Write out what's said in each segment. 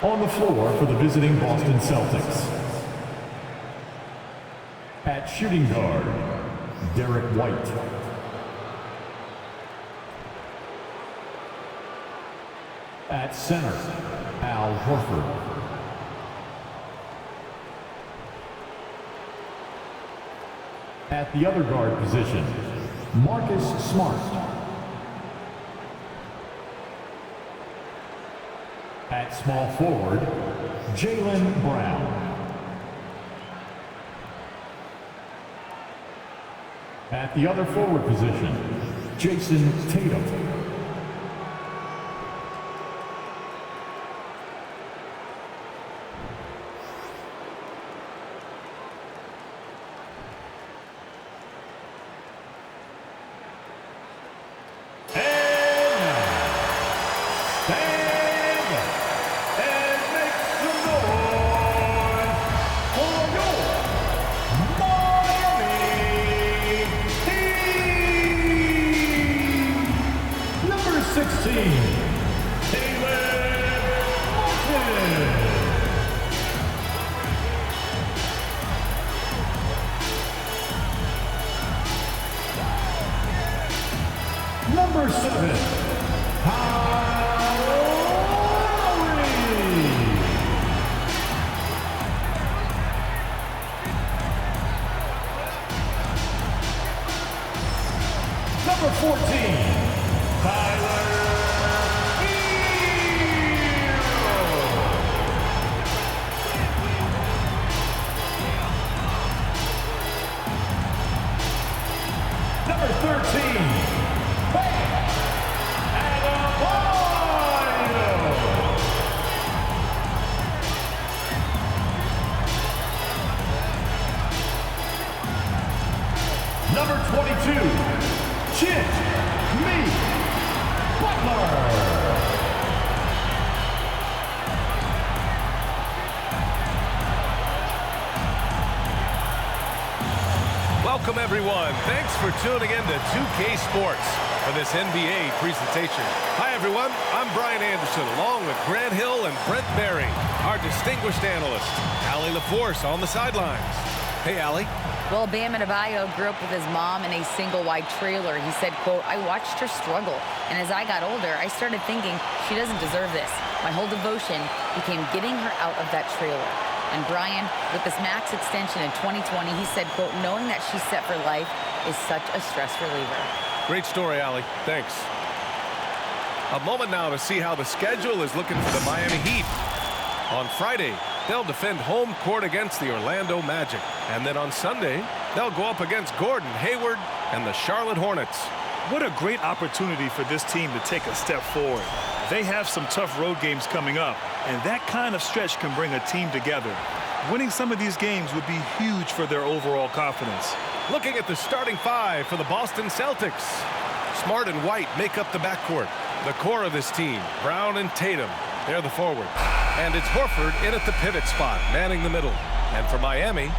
On the floor for the visiting Boston Celtics. At shooting guard, Derek White. At center, Al Horford. At the other guard position, Marcus Smart. At small forward, Jaylen Brown. At the other forward position, Jason Tatum. Number 7, Number 14, Tyler Number 13, Number 22, Jimmy Butler. Welcome, everyone. Thanks for tuning in to 2K Sports for this NBA presentation. Hi, everyone. I'm Brian Anderson, along with Grant Hill and Brent Berry, our distinguished analyst, Allie LaForce on the sidelines. Hey, Allie. Well, Bam Adebayo grew up with his mom in a single wide trailer. He said, quote, "I watched her struggle, and as I got older, I started thinking she doesn't deserve this. My whole devotion became getting her out of that trailer." And Brian, with this max extension in 2020, he said, quote, "Knowing that she's set for life is such a stress reliever." Great story, Allie. Thanks. A moment now to see how the schedule is looking for the Miami Heat. On Friday, they'll defend home court against the Orlando Magic. And then on Sunday, they'll go up against Gordon Hayward and the Charlotte Hornets. What a great opportunity for this team to take a step forward. They have some tough road games coming up, and that kind of stretch can bring a team together. Winning some of these games would be huge for their overall confidence. Looking at the starting five for the Boston Celtics. Smart and White make up the backcourt. The core of this team, Brown and Tatum, they're the forwards. And it's Horford in at the pivot spot, manning the middle. And for Miami,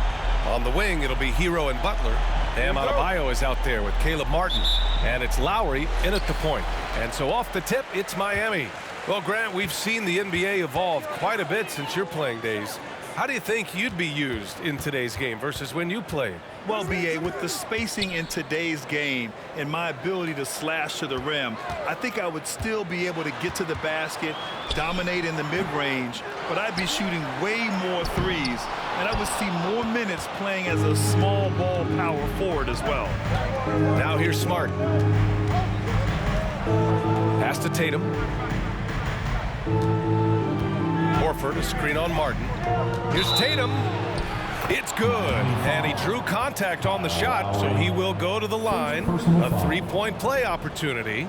on the wing, it'll be Hero and Butler. Bam Adebayo is out there with Caleb Martin. And it's Lowry in at the point. And so off the tip, it's Miami. Well, Grant, we've seen the NBA evolve quite a bit since your playing days. How do you think you'd be used in today's game versus when you played? Well, B.A., with the spacing in today's game and my ability to slash to the rim, I think I would still be able to get to the basket, dominate in the mid-range, but I'd be shooting way more threes, and I would see more minutes playing as a small ball power forward as well. Now here's Smart. Pass to Tatum. Horford, a screen on Martin. Here's Tatum. It's good. And he drew contact on the shot, so he will go to the line. A three-point play opportunity.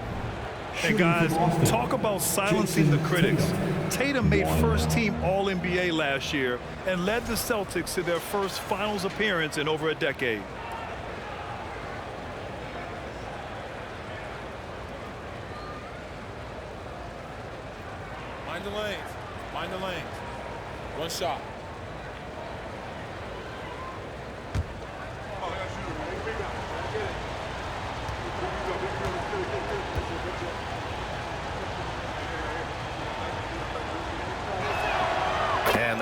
And guys, talk about silencing the critics. Tatum made first-team All-NBA last year and led the Celtics to their first finals appearance in over a decade. Mind the lanes. Mind the lanes. One shot.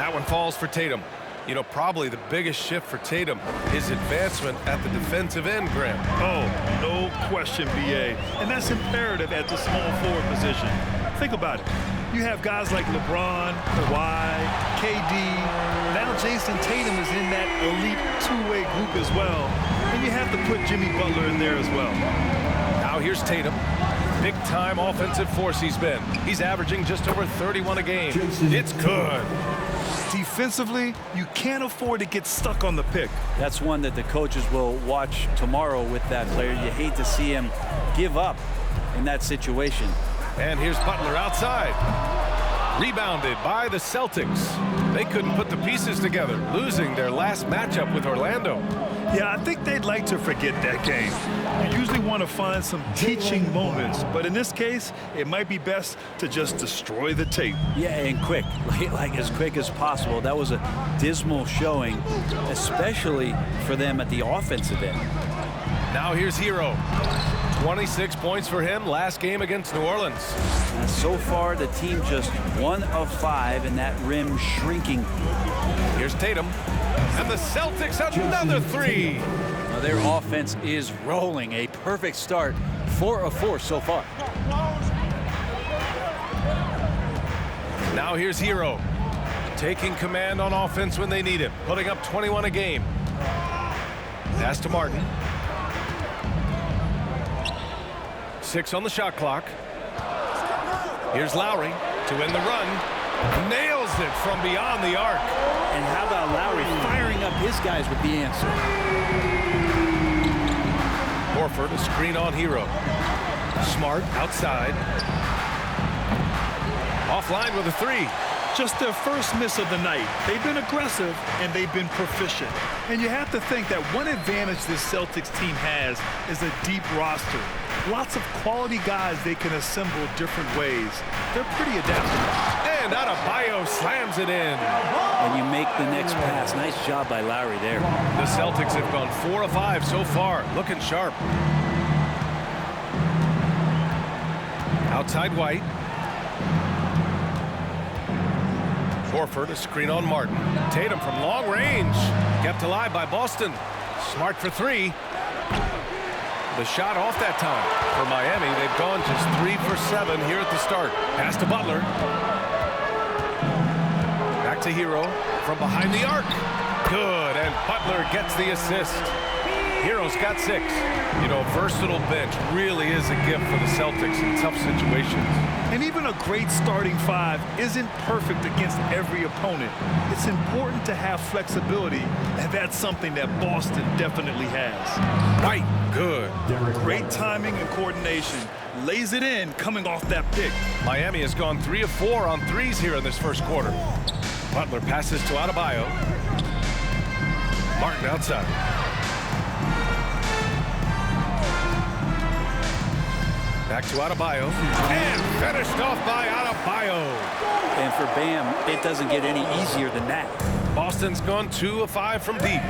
That one falls for Tatum. You know, probably the biggest shift for Tatum is advancement at the defensive end, Graham. Oh, no question, B.A. And that's imperative at the small forward position. Think about it. You have guys like LeBron, Kawhi, KD. Now Jason Tatum is in that elite two-way group as well. And you have to put Jimmy Butler in there as well. Now here's Tatum. Big-time offensive force he's been. He's averaging just over 31 a game. It's good. Defensively, you can't afford to get stuck on the pick. That's one that the coaches will watch tomorrow with that player. You hate to see him give up in that situation. And here's Butler outside. Rebounded by the Celtics. They couldn't put the pieces together, losing their last matchup with Orlando. Yeah, I think they'd like to forget that game. You usually want to find some teaching moments, but in this case, it might be best to just destroy the tape. Yeah, and quick, like as quick as possible. That was a dismal showing, especially for them at the offensive end. Now here's Hero. 26 points for him last game against New Orleans. And so far, the team just 1 of 5, and that rim shrinking. Here's Tatum. And the Celtics another 3. Now their offense is rolling. A perfect start. 4 of 4 so far. Now here's Hero. Taking command on offense when they need him. Putting up 21 a game. Pass to Martin. 6 on the shot clock. Here's Lowry to win the run. Nails it from beyond the arc. And how about Lowry firing up his guys with the answer? Horford, a screen on Hero. Smart outside. Offline with a 3. Just their first miss of the night. They've been aggressive and they've been proficient. And you have to think that one advantage this Celtics team has is a deep roster. Lots of quality guys they can assemble different ways. They're pretty adaptable. And Adebayo slams it in. And you make the next pass. Nice job by Lowry there. The Celtics have gone 4 of 5 so far. Looking sharp. Outside White. Horford, a screen on Martin. Tatum from long range. Kept alive by Boston. Smart for 3. The shot off that time. For Miami, they've gone just 3 for 7 here at the start. Pass to Butler. Back to Hero from behind the arc. Good, and Butler gets the assist. Hero's got 6. You know, versatile bench really is a gift for the Celtics in tough situations. And even a great starting 5 isn't perfect against every opponent. It's important to have flexibility, and that's something that Boston definitely has. Right, good. Great timing and coordination. Lays it in coming off that pick. Miami has gone 3 of 4 on 3s here in this first quarter. Butler passes to Adebayo. Martin outside. Back to Adebayo. And finished off by Adebayo. And for Bam, it doesn't get any easier than that. Boston's gone 2 of 5 from deep.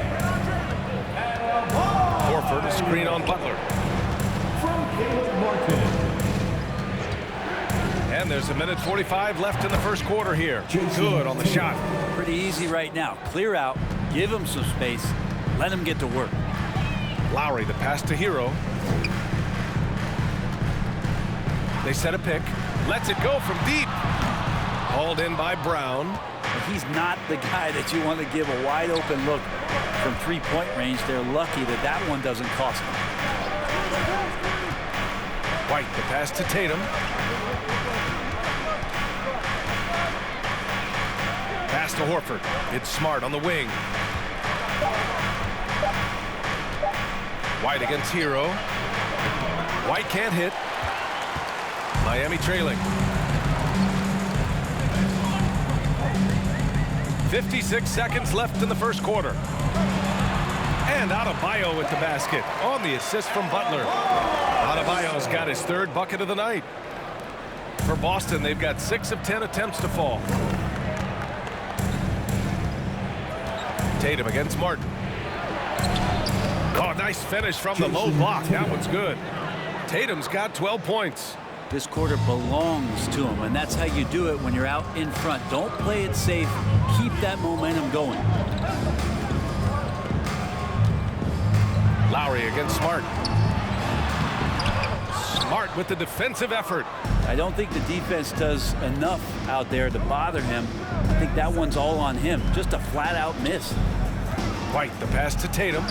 Horford, a screen on Butler. And there's 1:45 left in the first quarter here. Good on the shot. Pretty easy right now. Clear out, give him some space, let him get to work. Lowry, the pass to Hero. They set a pick. Lets it go from deep. Hauled in by Brown. He's not the guy that you want to give a wide open look from 3-point range. They're lucky that that one doesn't cost them. White, the pass to Tatum. Pass to Horford. It's Smart on the wing. White against Hero. White can't hit. Miami trailing. 56 seconds left in the first quarter. And Adebayo with the basket on the assist from Butler. Adebayo's got his 3rd bucket of the night. For Boston, they've got 6 of 10 attempts to fall. Tatum against Martin. Oh, nice finish from the low block. That one's good. Tatum's got 12 points. This quarter belongs to him, and that's how you do it when you're out in front. Don't play it safe. Keep that momentum going. Lowry against Smart. Smart with the defensive effort. I don't think the defense does enough out there to bother him. I think that one's all on him. Just a flat-out miss. White, the pass to Tatum.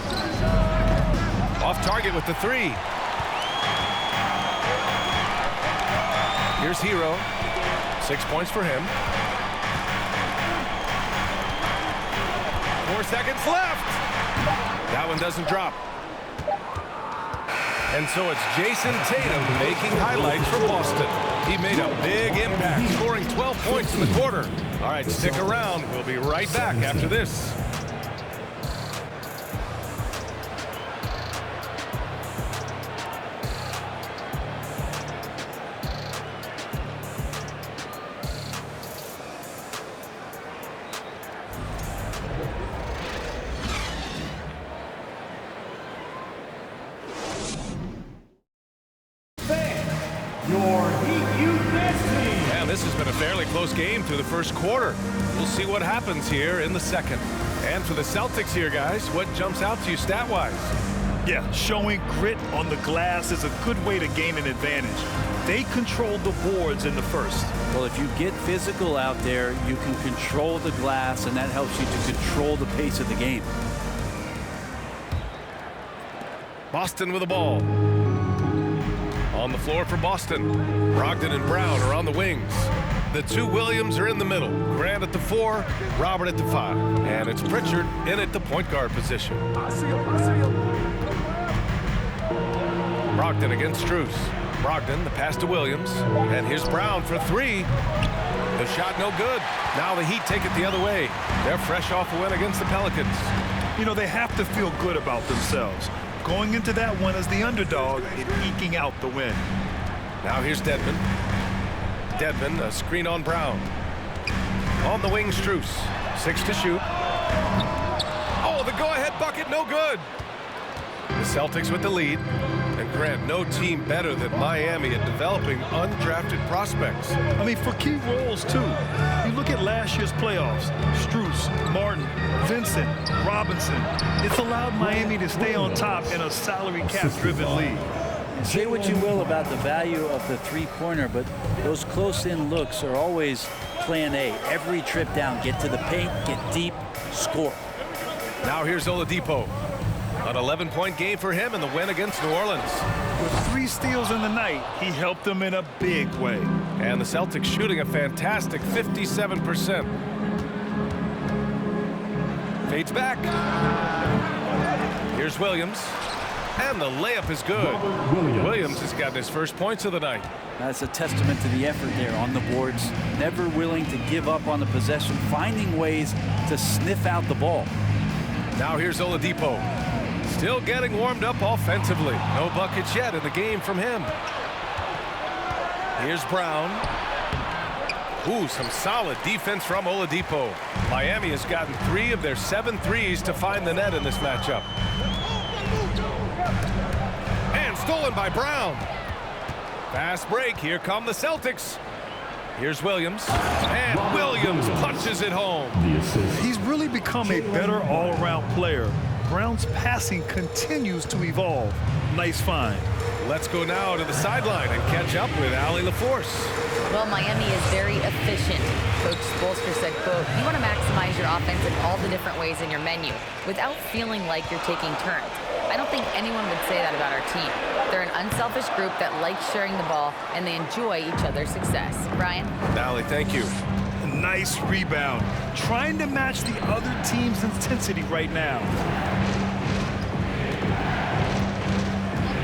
Off target with the three. Here's Hero. 6 points for him. 4 seconds left. That one doesn't drop. And so it's Jason Tatum making highlights for Boston. He made a big impact, scoring 12 points in the quarter. All right, stick around. We'll be right back after this. This has been a fairly close game through the first quarter. We'll see what happens here in the second. And for the Celtics here, guys, what jumps out to you stat-wise? Yeah, showing grit on the glass is a good way to gain an advantage. They controlled the boards in the first. Well, if you get physical out there, you can control the glass, and that helps you to control the pace of the game. Boston with the ball. On the floor for Boston. Brogdon and Brown are on the wings. The two Williams are in the middle. Grant at the 4, Robert at the 5. And it's Pritchard in at the point guard position. Brogdon against Strus. Brogdon, the pass to Williams. And here's Brown for 3. The shot no good. Now the Heat take it the other way. They're fresh off a win against the Pelicans. You know, they have to feel good about themselves. Going into that one as the underdog and eking out the win. Now here's Dedmon. Dedmon, a screen on Brown. On the wing, Strus. 6 to shoot. Oh, the go-ahead bucket, no good. The Celtics with the lead. And Grant, no team better than Miami at developing undrafted prospects. I mean, for key roles, too. You look at last year's playoffs. Strus, Martin, Vincent, Robinson. It's allowed Miami to stay on top in a salary cap-driven league. Say what you will about the value of the three-pointer, but those close-in looks are always plan A. Every trip down, get to the paint, get deep, score. Now here's Oladipo. An 11-point game for him in the win against New Orleans. With 3 steals in the night, he helped them in a big way. And the Celtics shooting a fantastic 57%. Fades back. Here's Williams. And the layup is good. Williams has gotten his first points of the night. That's a testament to the effort there on the boards. Never willing to give up on the possession, finding ways to sniff out the ball. Now here's Oladipo. Still getting warmed up offensively. No buckets yet in the game from him. Here's Brown. Ooh, some solid defense from Oladipo. Miami has gotten 3 of their 7 threes to find the net in this matchup. And stolen by Brown. Fast break. Here come the Celtics. Here's Williams. And Williams punches it home. He's really become a better all-around player. Brown's passing continues to evolve. Nice find. Let's go now to the sideline and catch up with Allie LaForce. Well, Miami is very efficient. Coach Spoelstra said, quote, you want to maximize your offense in all the different ways in your menu without feeling like you're taking turns. I don't think anyone would say that about our team. They're an unselfish group that likes sharing the ball, and they enjoy each other's success. Brian? Allie, thank you. Nice rebound. Trying to match the other team's intensity right now.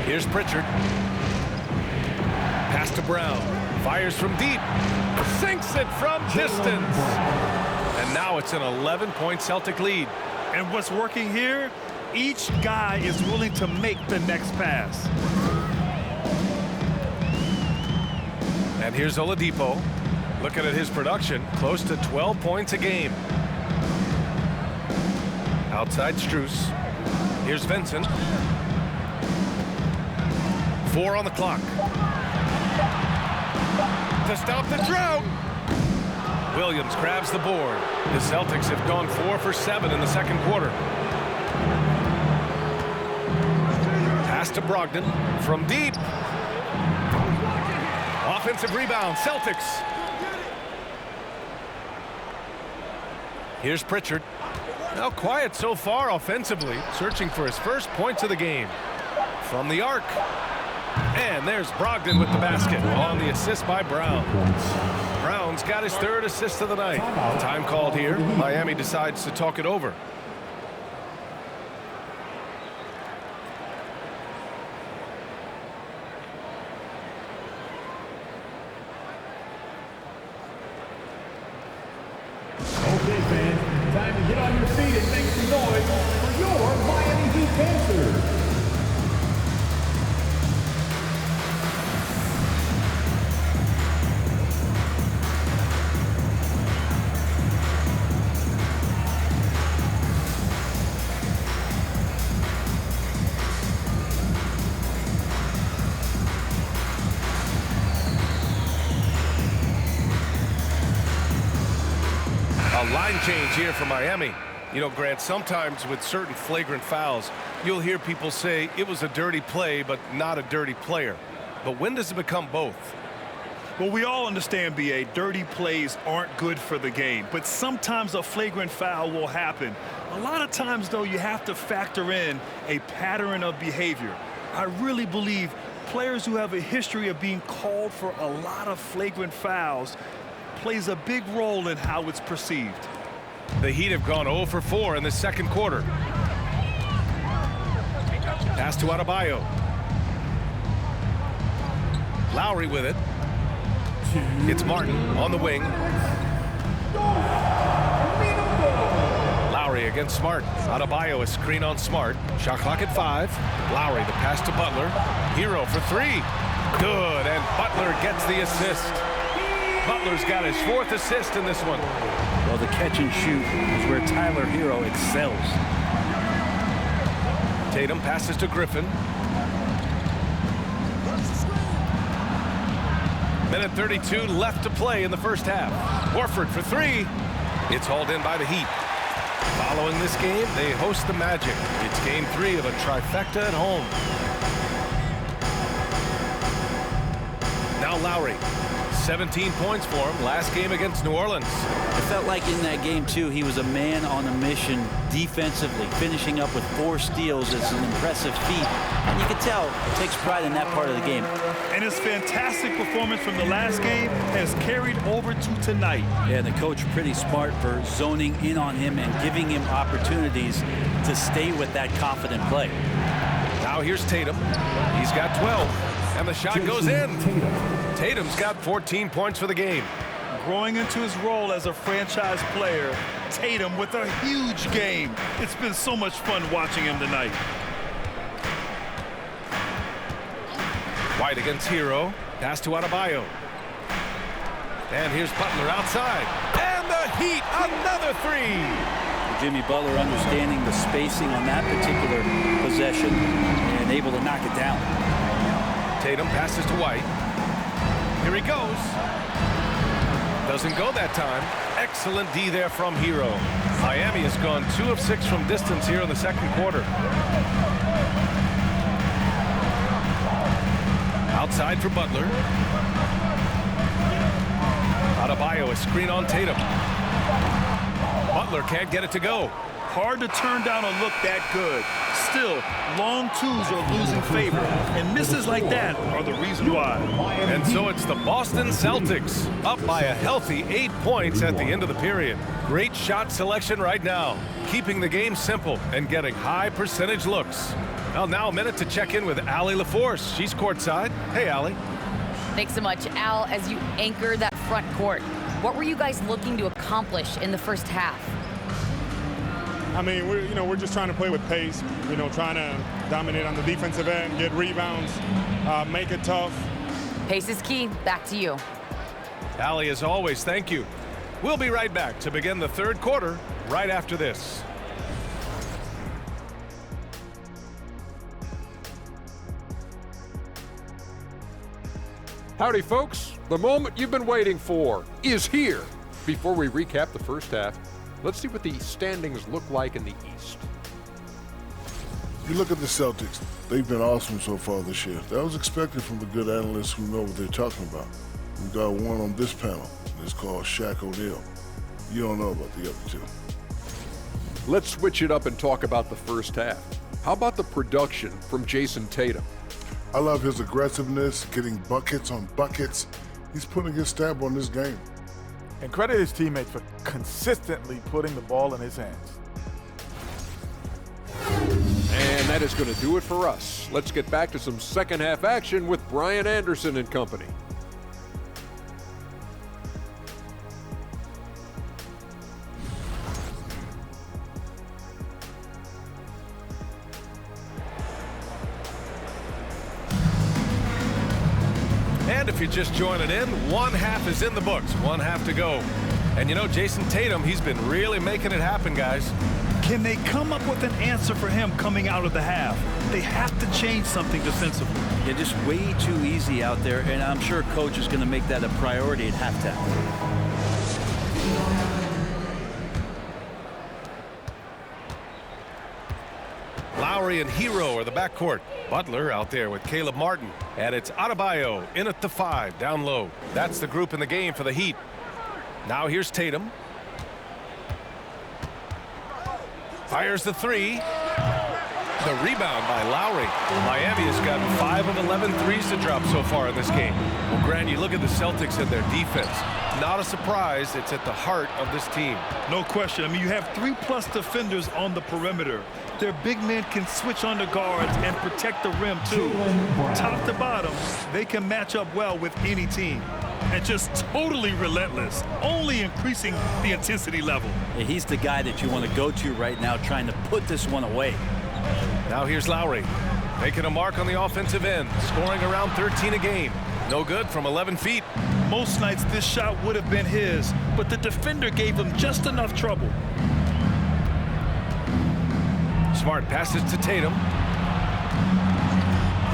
Here's Pritchard. Pass to Brown. Fires from deep. Sinks it from distance. And now it's an 11-point Celtic lead. And what's working here? Each guy is willing to make the next pass. And here's Oladipo. Looking at his production, close to 12 points a game. Outside Strus. Here's Vincent. 4 on the clock. to stop the drought. Williams grabs the board. The Celtics have gone 4 for 7 in the second quarter. Pass to Brogdon from deep. Offensive rebound, Celtics. Here's Pritchard. Now quiet so far offensively, searching for his first points of the game. From the arc. And there's Brogdon with the basket on the assist by Brown. Brown's got his 3rd assist of the night. Time called here. Miami decides to talk it over. Okay, fans, time to get on your feet and make some noise for your Miami Heat Panthers. A line change here for Miami. You know, Grant, sometimes with certain flagrant fouls, you'll hear people say it was a dirty play, but not a dirty player. But when does it become both? Well, we all understand, B.A., dirty plays aren't good for the game, but sometimes a flagrant foul will happen. A lot of times, though, you have to factor in a pattern of behavior. I really believe players who have a history of being called for a lot of flagrant fouls plays a big role in how it's perceived. The Heat have gone 0 for 4 in the second quarter. Pass to Adebayo. Lowry with it. It's Martin on the wing. Lowry against Smart. Adebayo a screen on Smart. Shot clock at 5. Lowry the pass to Butler. Hero for 3. Good, and Butler gets the assist. Butler's got his 4th assist in this one. Well, the catch and shoot is where Tyler Hero excels. Tatum passes to Griffin. Minute 32 left to play in the first half. Horford for 3. It's hauled in by the Heat. Following this game, they host the Magic. It's game 3 of a trifecta at home. Now Lowry. 17 points for him last game against New Orleans. It felt like in that game, too, he was a man on a mission defensively, finishing up with 4 steals. It's an impressive feat. And you can tell he takes pride in that part of the game. And his fantastic performance from the last game has carried over to tonight. Yeah, and the coach pretty smart for zoning in on him and giving him opportunities to stay with that confident play. Now here's Tatum. He's got 12. And the shot goes in. Tatum's got 14 points for the game. Growing into his role as a franchise player, Tatum with a huge game. It's been so much fun watching him tonight. White against Hero. Pass to Adebayo. And here's Butler outside. And the Heat, another 3. Jimmy Butler understanding the spacing on that particular possession and able to knock it down. Tatum passes to White. Here he goes. Doesn't go that time. Excellent D there from Hero. Miami has gone 2 of 6 from distance here in the second quarter. Outside for Butler. Adebayo a screen on Tatum. Butler can't get it to go. Hard to turn down a look that good. Still, long twos are losing favor, and misses like that are the reason why. And so it's the Boston Celtics up by a healthy 8 points at the end of the period. Great shot selection right now, keeping the game simple and getting high percentage looks. Well, now a minute to check in with Allie LaForce. She's courtside. Hey, Allie. Thanks so much, Al. As you anchor that front court, what were you guys looking to accomplish in the first half? I mean, we're just trying to play with pace, trying to dominate on the defensive end, get rebounds, make it tough. Pace is key. Back to you. Allie, as always, thank you. We'll be right back to begin the third quarter right after this. Howdy, folks. The moment you've been waiting for is here. Before we recap the first half, let's see what the standings look like in the East. You look at the Celtics, they've been awesome so far this year. That was expected from the good analysts who know what they're talking about. We've got one on this panel, and it's called Shaq O'Neal. You don't know about the other two. Let's switch it up and talk about the first half. How about the production from Jason Tatum? I love his aggressiveness, getting buckets on buckets. He's putting his stamp on this game. And credit his teammates for consistently putting the ball in his hands. And that is going to do it for us. Let's get back to some second half action with Brian Anderson and company. And if you're just joining in, one half is in the books, one half to go. And you know, Jason Tatum, he's been really making it happen, guys. Can they come up with an answer for him coming out of the half? They have to change something defensively. Yeah, just way too easy out there, and I'm sure coach is going to make that a priority at halftime. Lowry and Hero are the backcourt. Butler out there with Caleb Martin. And it's Adebayo in at the 5, down low. That's the group in the game for the Heat. Now here's Tatum. Fires the 3. The rebound by Lowry. Miami has got 5 of 11 threes to drop so far in this game. Well, Grant, you look at the Celtics and their defense. Not a surprise, it's at the heart of this team. No question. I mean, you have 3+ defenders on the perimeter. Their big men can switch on the guards and protect the rim, too. Top to bottom, they can match up well with any team. And just totally relentless, only increasing the intensity level. Yeah, he's the guy that you want to go to right now, trying to put this one away. Now here's Lowry, making a mark on the offensive end, scoring around 13 a game. No good from 11 feet. Most nights this shot would have been his, but the defender gave him just enough trouble. Smart passes to Tatum.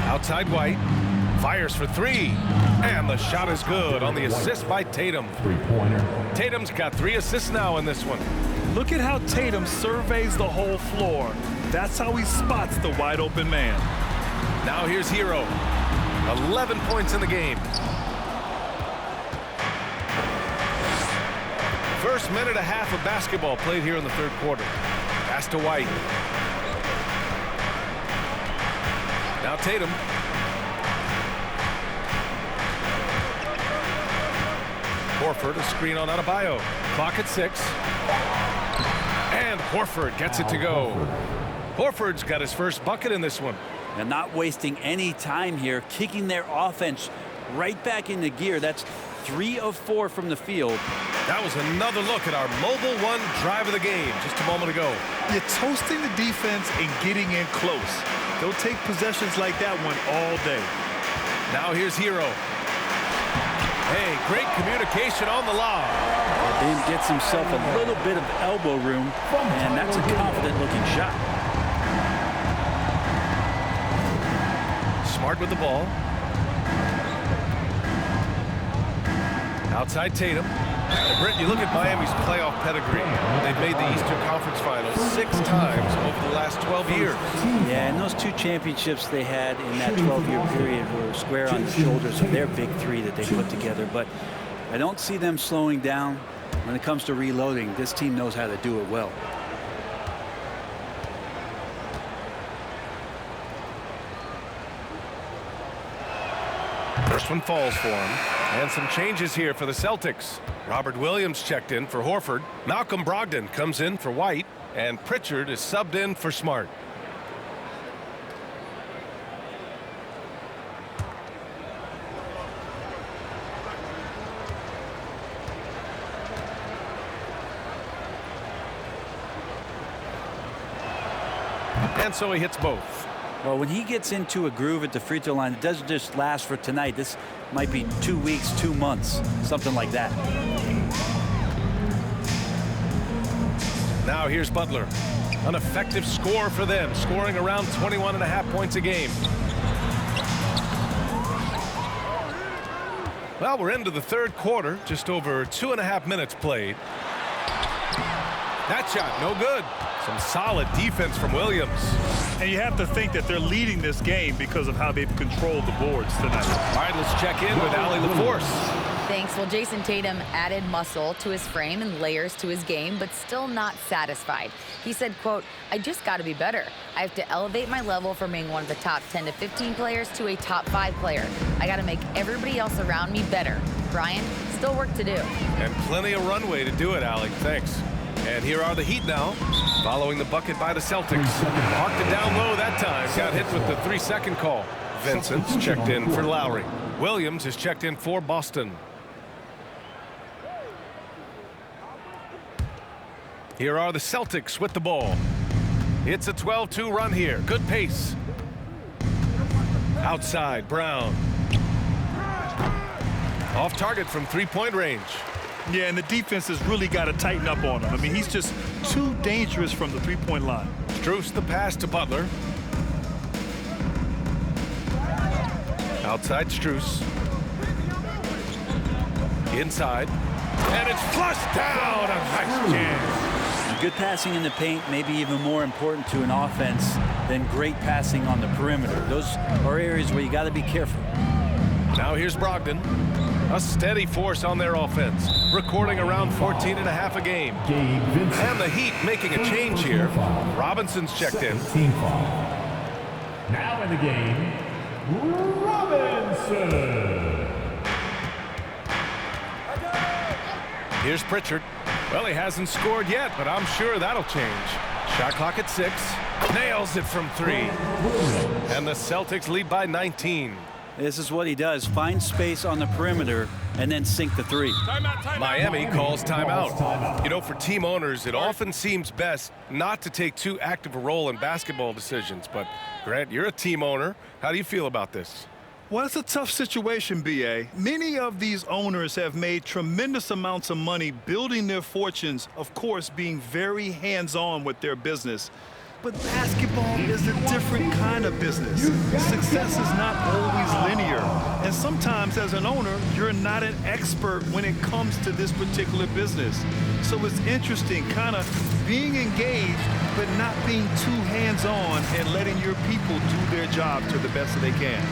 Outside White. Fires for 3. And the shot is good on the assist by Tatum. Three-pointer. Tatum's got 3 assists now in this one. Look at how Tatum surveys the whole floor. That's how he spots the wide open man. Now here's Hero. 11 points in the game. First minute and a half of basketball played here in the third quarter. Pass to White. Now Tatum. Horford, a screen on Adebayo. Clock at 6. And Horford gets it to go. Horford's got his first bucket in this one. And not wasting any time here, kicking their offense right back into gear. That's 3 of 4 from the field. That was another look at our mobile one drive of the game just a moment ago. You're toasting the defense and getting in close. They'll take possessions like that one all day. Now here's Hero. Hey, great communication on the lob. Ben gets himself a little bit of elbow room, and that's a confident-looking shot. Smart with the ball. Outside Tatum. And Brent, you look at Miami's playoff pedigree. They've made the Eastern Conference Finals 6 times over the last 12 years. Yeah, and those 2 championships they had in that 12-year period were square on the shoulders of their big 3 that they put together. But I don't see them slowing down when it comes to reloading. This team knows how to do it well. First one falls for him. And some changes here for the Celtics. Robert Williams checked in for Horford. Malcolm Brogdon comes in for White. And Pritchard is subbed in for Smart. And so he hits both. Well, when he gets into a groove at the free throw line, it doesn't just last for tonight. This might be 2 weeks, 2 months, something like that. Now here's Butler. An effective score for them, scoring around 21.5 points a game. Well, we're into the third quarter, just over 2.5 minutes played. That shot, no good. Some solid defense from Williams. And you have to think that they're leading this game because of how they've controlled the boards tonight. All right, let's check in with Allie LaForce. Thanks. Well, Jason Tatum added muscle to his frame and layers to his game, but still not satisfied. He said, quote, I just got to be better. I have to elevate my level from being one of the top 10 to 15 players to a top 5 player. I got to make everybody else around me better. Brian, still work to do. And plenty of runway to do it, Allie. Thanks. And here are the Heat now, following the bucket by the Celtics. Hawked it down low that time. Got hit with the 3-second call. Vincent's checked in for Lowry. Williams is checked in for Boston. Here are the Celtics with the ball. It's a 12-2 run here. Good pace. Outside, Brown. Off target from three-point range. Yeah, and the defense has really got to tighten up on him. I mean, he's just too dangerous from the three-point line. Strus the pass to Butler. Outside Strus. Inside. And it's flushed down. A nice jam. Good passing in the paint may be even more important to an offense than great passing on the perimeter. Those are areas where you got to be careful. Now here's Brogdon. A steady force on their offense, recording around 14.5 a game. And the Heat making a change here. Robinson's checked in. Now in the game, Robinson. Here's Pritchard. Well, he hasn't scored yet, but I'm sure that'll change. Shot clock at 6. Nails it from 3. And the Celtics lead by 19. This is what he does. Find space on the perimeter and then sink the 3. Miami calls timeout. You know, for team owners, it often seems best not to take too active a role in basketball decisions. But, Grant, you're a team owner. How do you feel about this? Well, it's a tough situation, B.A. Many of these owners have made tremendous amounts of money building their fortunes, of course, being very hands-on with their business. But basketball is a different kind of business. Success is not always linear. And sometimes as an owner, you're not an expert when it comes to this particular business. So it's interesting kind of being engaged, but not being too hands-on and letting your people do their job to the best that they can.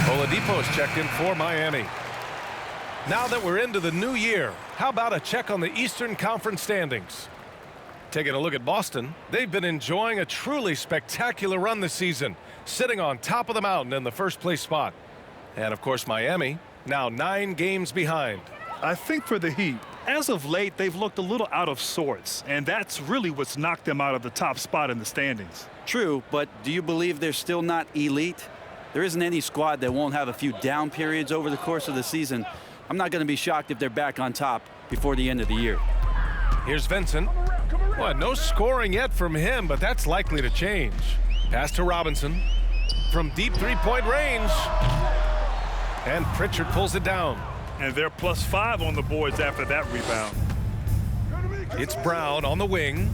Oladipo's checked in for Miami. Now that we're into the new year, how about a check on the Eastern Conference standings? Taking a look at Boston, they've been enjoying a truly spectacular run this season, sitting on top of the mountain in the first place spot. And of course, Miami, now 9 games behind. I think for the Heat, as of late, they've looked a little out of sorts, and that's really what's knocked them out of the top spot in the standings. True, but do you believe they're still not elite? There isn't any squad that won't have a few down periods over the course of the season. I'm not going to be shocked if they're back on top before the end of the year. Here's Vincent. Well, no scoring yet from him, but that's likely to change. Pass to Robinson from deep three-point range. And Pritchard pulls it down. And they're +5 on the boards after that rebound. It's Brown on the wing.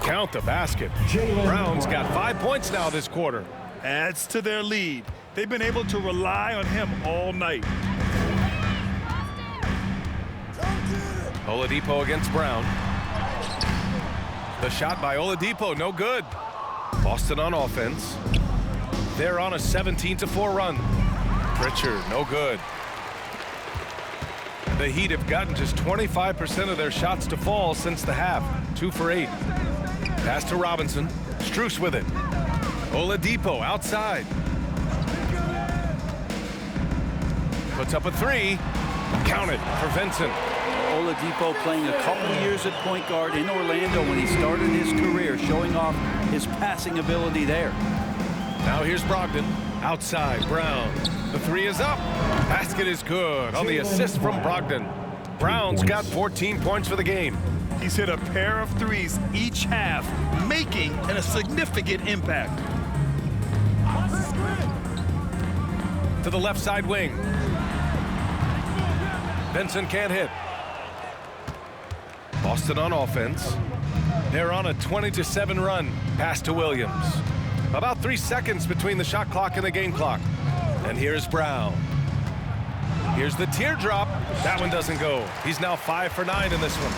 Count the basket. Brown's got 5 points now this quarter. Adds to their lead. They've been able to rely on him all night. Oladipo against Brown. The shot by Oladipo, no good. Boston on offense. They're on a 17-4 run. Pritchard, no good. The Heat have gotten just 25% of their shots to fall since the half. 2 for 8. Pass to Robinson. Strus with it. Oladipo outside. Puts up a 3. Counted for Vincent. Oladipo playing a couple years at point guard in Orlando when he started his career, showing off his passing ability there. Now here's Brogdon. Outside, Brown. The 3 is up. Basket is good on the assist from Brogdon. Brown's got 14 points for the game. He's hit a pair of threes each half, making a significant impact. To the left side wing. Vincent can't hit. Boston on offense. They're on a 20-7 run. Pass to Williams. About 3 seconds between the shot clock and the game clock. And here's Brown. Here's the teardrop. That one doesn't go. He's now 5 for 9 in this one.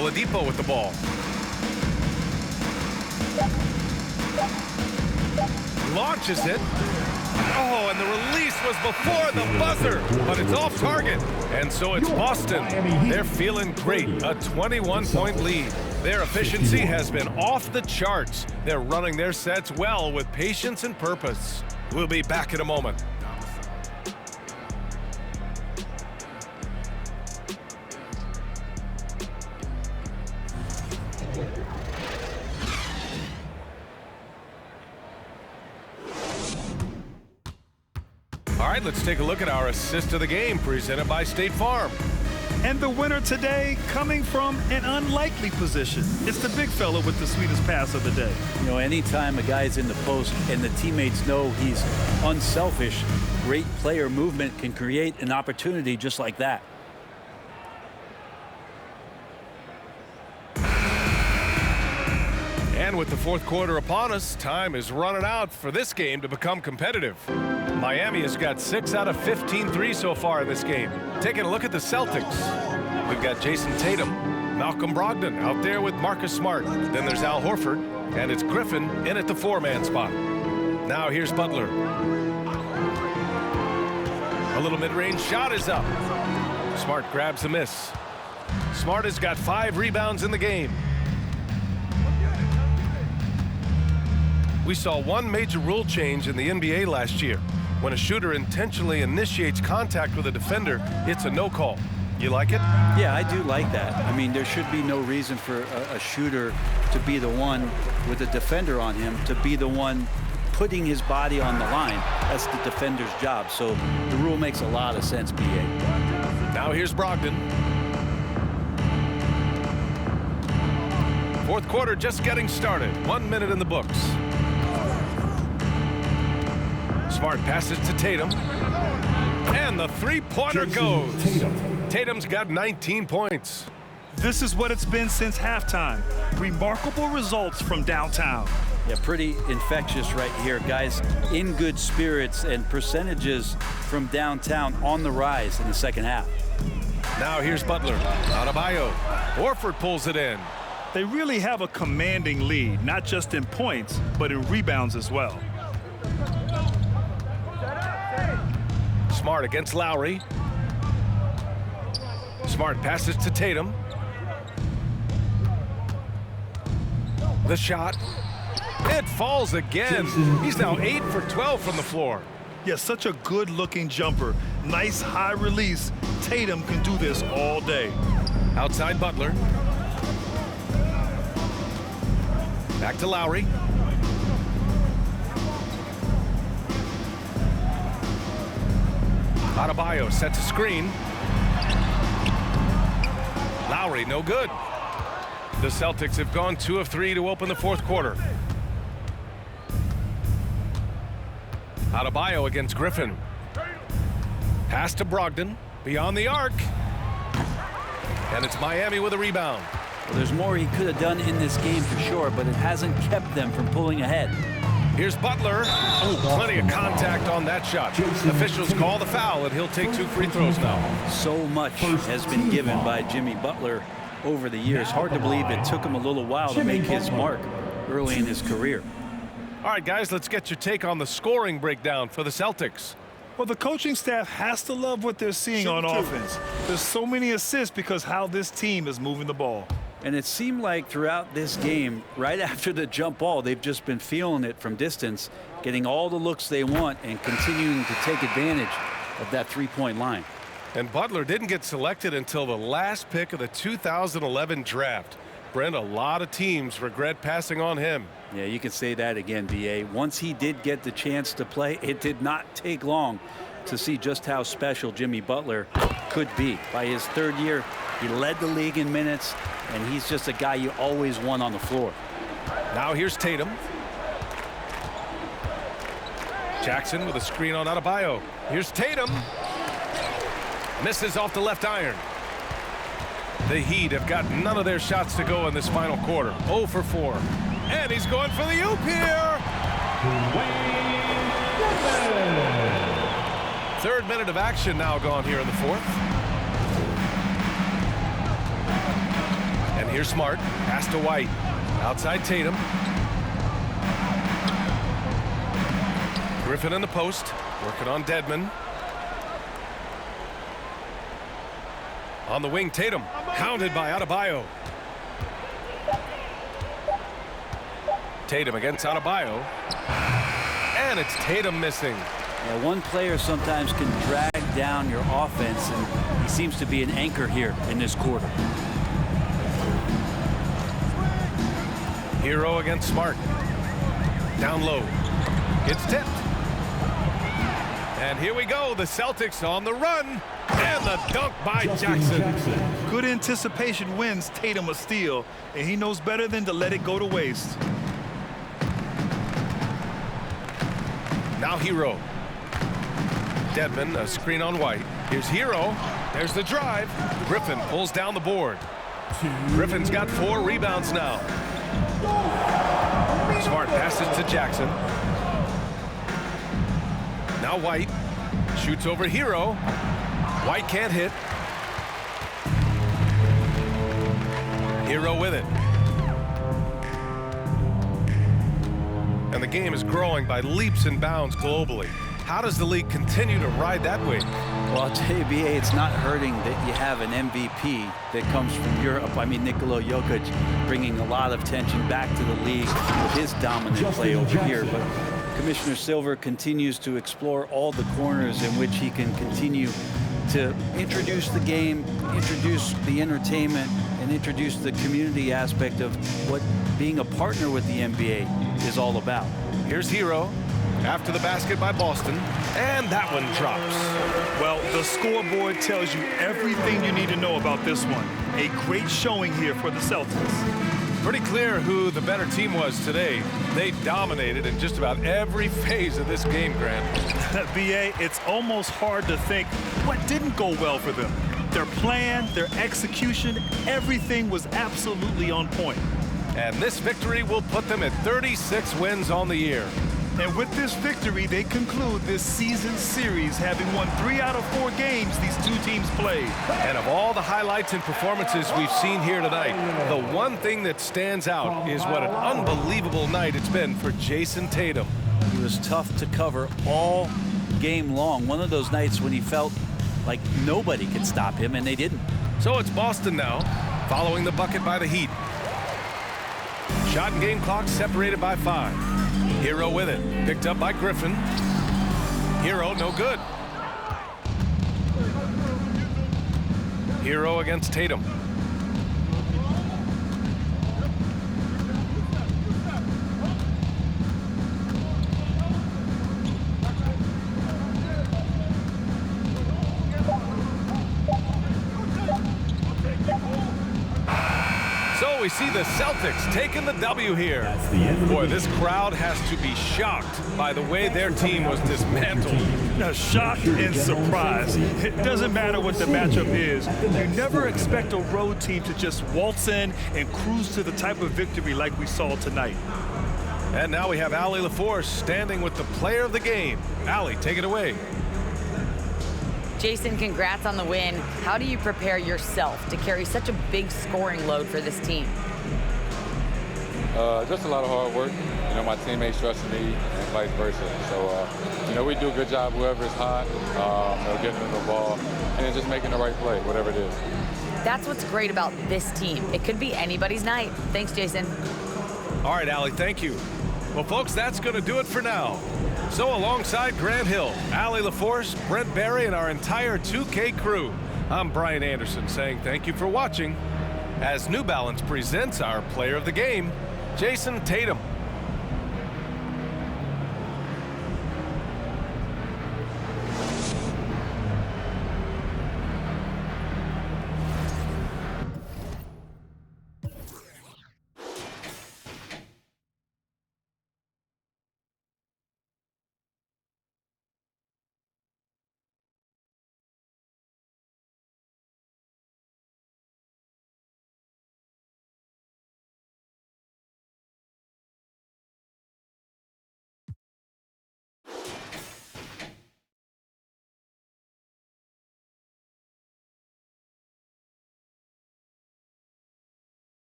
Oladipo with the ball. Launches it. Oh, and the release was before the buzzer, but it's off target. And so it's Boston. They're feeling great. A 21-point lead. Their efficiency has been off the charts. They're running their sets well with patience and purpose. We'll be back in a moment. All right, let's take a look at our assist of the game presented by State Farm. And the winner today coming from an unlikely position. It's the big fella with the sweetest pass of the day. You know, anytime a guy's in the post and the teammates know he's unselfish, great player movement can create an opportunity just like that. And with the fourth quarter upon us, time is running out for this game to become competitive. Miami has got 6 out of 15 threes so far in this game. Taking a look at the Celtics. We've got Jason Tatum, Malcolm Brogdon out there with Marcus Smart. Then there's Al Horford, and it's Griffin in at the 4-man spot. Now here's Butler. A little mid-range shot is up. Smart grabs a miss. Smart has got 5 rebounds in the game. We saw one major rule change in the NBA last year. When a shooter intentionally initiates contact with a defender, it's a no call. You like it? Yeah, I do like that. I mean, there should be no reason for a shooter to be the one with a defender on him, to be the one putting his body on the line. That's the defender's job. So the rule makes a lot of sense, B.A. Now here's Brogdon. Fourth quarter just getting started. 1 minute in the books. Smart passes to Tatum. And the three-pointer goes. Tatum's got 19 points. This is what it's been since halftime. Remarkable results from downtown. Yeah, pretty infectious right here, guys. In good spirits, and percentages from downtown on the rise in the second half. Now here's Butler. Adebayo. Horford pulls it in. They really have a commanding lead, not just in points, but in rebounds as well. Smart against Lowry. Smart passes to Tatum. The shot. It falls again. He's now 8 for 12 from the floor. Yeah, such a good-looking jumper. Nice high release. Tatum can do this all day. Outside Butler. Back to Lowry. Adebayo sets a screen. Lowry, no good. The Celtics have gone 2 of 3 to open the fourth quarter. Adebayo against Griffin. Pass to Brogdon. Beyond the arc. And it's Miami with a rebound. Well, there's more he could have done in this game for sure, but it hasn't kept them from pulling ahead. Here's Butler. Oh, plenty of contact on that shot. Officials call the foul, and he'll take 2 free throws now. So much has been given by Jimmy Butler over the years. Hard to believe it took him a little while to make his mark early in his career. All right, guys, let's get your take on the scoring breakdown for the Celtics. Well, the coaching staff has to love what they're seeing on offense. There's so many assists because how this team is moving the ball. And it seemed like throughout this game, right after the jump ball, they've just been feeling it from distance, getting all the looks they want and continuing to take advantage of that three-point line. And Butler didn't get selected until the last pick of the 2011 draft. Brent, a lot of teams regret passing on him. Yeah, you can say that again, B.A. Once he did get the chance to play, it did not take long to see just how special Jimmy Butler could be. By his third year, he led the league in minutes, and he's just a guy you always want on the floor. Now here's Tatum. Jackson with a screen on Adebayo. Here's Tatum. Misses off the left iron. The Heat have got none of their shots to go in this final quarter. 0 for 4. And he's going for the oop here. Third minute of action now gone here in the fourth. And here's Smart. Pass to White. Outside Tatum. Griffin in the post. Working on Dedmon. On the wing, Tatum. Hounded by Adebayo. Tatum against Adebayo. And it's Tatum missing. Yeah, one player sometimes can drag down your offense, and he seems to be an anchor here in this quarter. Hero against Smart. Down low. It's tipped. And here we go. The Celtics on the run. And the dunk by Jackson. Good anticipation wins Tatum a steal, and he knows better than to let it go to waste. Now Hero. Dedmon, a screen on White. Here's Hero. There's the drive. Griffin pulls down the board. Griffin's got 4 rebounds now. Smart passes to Jackson. Now White shoots over Hero. White can't hit. Hero with it. And the game is growing by leaps and bounds globally. How does the league continue to ride that wave? Well, I'll tell you, B.A., it's not hurting that you have an MVP that comes from Europe. I mean, Nikola Jokic bringing a lot of tension back to the league with his dominant play over here. But Commissioner Silver continues to explore all the corners in which he can continue to introduce the game, introduce the entertainment, and introduce the community aspect of what being a partner with the NBA is all about. Here's Hero after the basket by Boston, and that one drops. Well, the scoreboard tells you everything you need to know about this one. A great showing here for the Celtics. Pretty clear who the better team was today. They dominated in just about every phase of this game, Grant. B.A., it's almost hard to think what didn't go well for them. Their plan, their execution, everything was absolutely on point. And this victory will put them at 36 wins on the year. And with this victory, they conclude this season series, having won 3 out of 4 games these two teams played. And of all the highlights and performances we've seen here tonight, the one thing that stands out is what an unbelievable night it's been for Jason Tatum. He was tough to cover all game long. One of those nights when he felt like nobody could stop him, and they didn't. So it's Boston now, following the bucket by the Heat. Shot and game clock separated by 5. Hero with it. Picked up by Griffin. Hero no good. Hero against Tatum. So we see the Celtics taking the W here. Boy, this crowd has to be shocked by the way their team was dismantled. Now, shock and surprise. It doesn't matter what the matchup is. You never expect a road team to just waltz in and cruise to the type of victory like we saw tonight. And now we have Allie LaForce standing with the player of the game. Allie, take it away. Jason, congrats on the win. How do you prepare yourself to carry such a big scoring load for this team? Just a lot of hard work. you know, my teammates trusting me and vice versa. So, you know, we do a good job, whoever's hot, you know, getting them the ball, and then just making the right play, whatever it is. That's what's great about this team. It could be anybody's night. Thanks, Jason. All right, Allie, thank you. Well, folks, that's going to do it for now. So alongside Grant Hill, Allie LaForce, Brent Barry, and our entire 2K crew, I'm Brian Anderson saying thank you for watching as New Balance presents our player of the game, Jason Tatum.